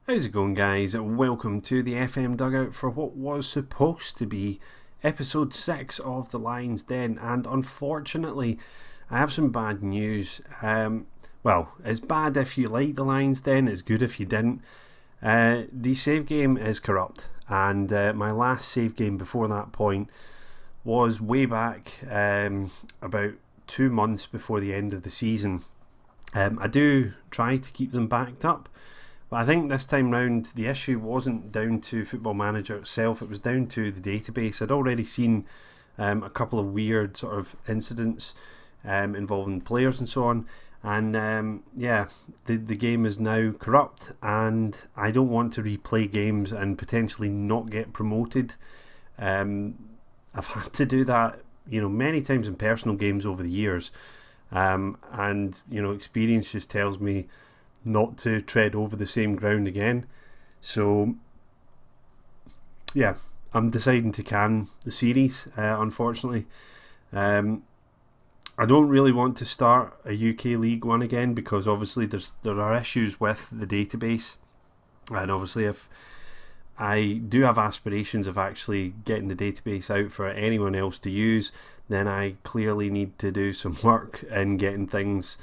How's it going, guys? Welcome to the FM Dugout for what was supposed to be episode 6 of The Lion's Den, and unfortunately I have some bad news. Well, it's bad if you like The Lion's Den, it's good if you didn't. The save game is corrupt, and my last save game before that point was way back, about 2 months before the end of the season. I do try to keep them backed up, but I think this time round the issue wasn't down to Football Manager itself, it was down to the database. I'd already seen a couple of weird sort of incidents involving players and so on, and the game is now corrupt, and I don't want to replay games and potentially not get promoted. I've had to do that, many times in personal games over the years, and experience just tells me not to tread over the same ground again. So yeah, I'm deciding to can the series, unfortunately. I don't really want to start a UK League One again, because obviously there are issues with the database, and obviously if I do have aspirations of actually getting the database out for anyone else to use, then I clearly need to do some work in getting things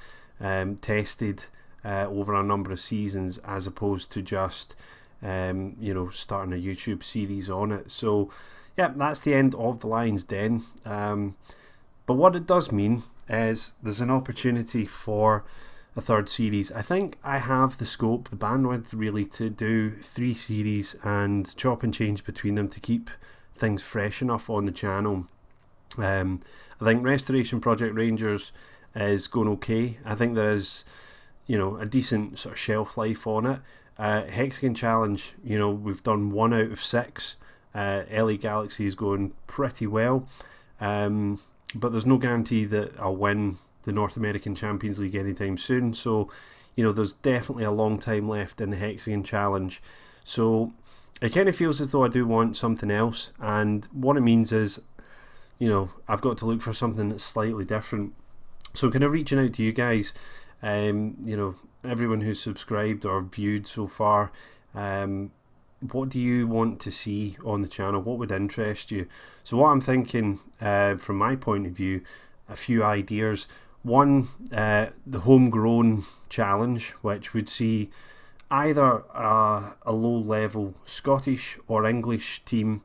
tested over a number of seasons, as opposed to just starting a YouTube series on it. So yeah, that's the end of The Lion's Den. But what it does mean is there's an opportunity for a third series. I think I have the scope, the bandwidth really, to do 3 series and chop and change between them to keep things fresh enough on the channel. I think Restoration Project Rangers is going okay. I think there is a decent sort of shelf life on it. Hexagon Challenge, we've done 1 out of 6. LA Galaxy is going pretty well, but there's no guarantee that I'll win the North American Champions League anytime soon. So there's definitely a long time left in the Hexagon Challenge. So it kind of feels as though I do want something else, and what it means is I've got to look for something that's slightly different. So kind of reaching out to you guys, everyone who's subscribed or viewed so far, what do you want to see on the channel? What would interest you? So what I'm thinking, from my point of view, a few ideas. One, the homegrown challenge, which would see either a low-level Scottish or English team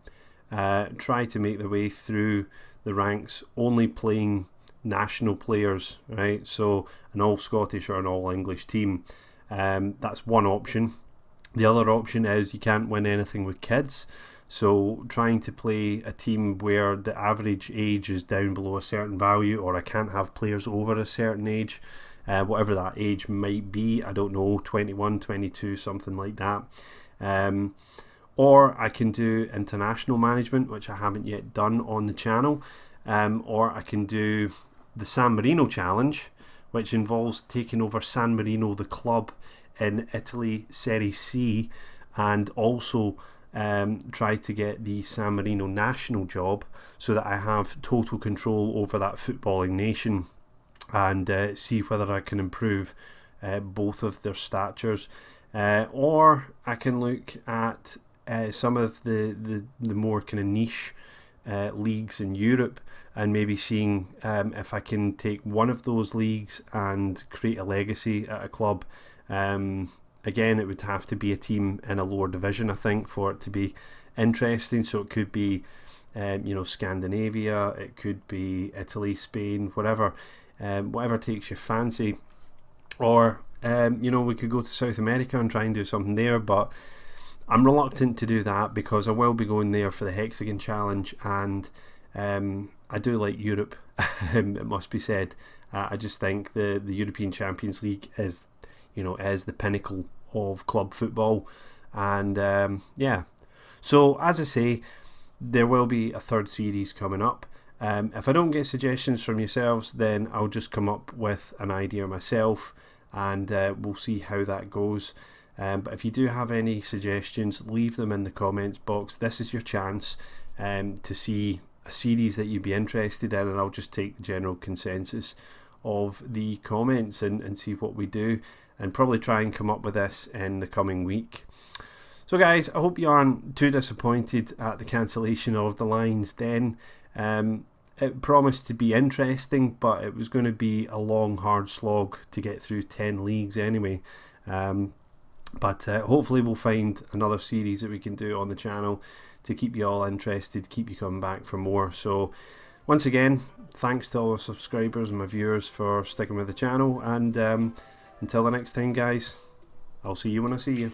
try to make their way through the ranks, only playing national players, right? So an all Scottish or an all English team. That's one option. The other option is you can't win anything with kids, so trying to play a team where the average age is down below a certain value, or I can't have players over a certain age, whatever that age might be, I don't know, 21, 22, something like that. Or I can do international management, which I haven't yet done on the channel, or I can do the San Marino Challenge, which involves taking over San Marino, the club in Italy, Serie C, and also try to get the San Marino national job, so that I have total control over that footballing nation, and see whether I can improve both of their statures. Or I can look at some of the more kind of niche leagues in Europe, and maybe seeing if I can take one of those leagues and create a legacy at a club. Again, it would have to be a team in a lower division, I think, for it to be interesting. So it could be Scandinavia, it could be Italy, Spain, whatever takes your fancy. Or we could go to South America and try and do something there, but I'm reluctant to do that because I will be going there for the Hexagon Challenge, and I do like Europe, it must be said. I just think the European Champions League is the pinnacle of club football, and so as I say, there will be a third series coming up. If I don't get suggestions from yourselves, then I'll just come up with an idea myself, and we'll see how that goes. But if you do have any suggestions, leave them in the comments box. This is your chance to see a series that you'd be interested in, and I'll just take the general consensus of the comments and see what we do, and probably try and come up with this in the coming week. So guys, I hope you aren't too disappointed at the cancellation of the Lions Den. It promised to be interesting, but it was going to be a long, hard slog to get through 10 leagues anyway. But hopefully we'll find another series that we can do on the channel to keep you all interested, keep you coming back for more. So once again, thanks to all our subscribers and my viewers for sticking with the channel, and until the next time guys, I'll see you when I see you.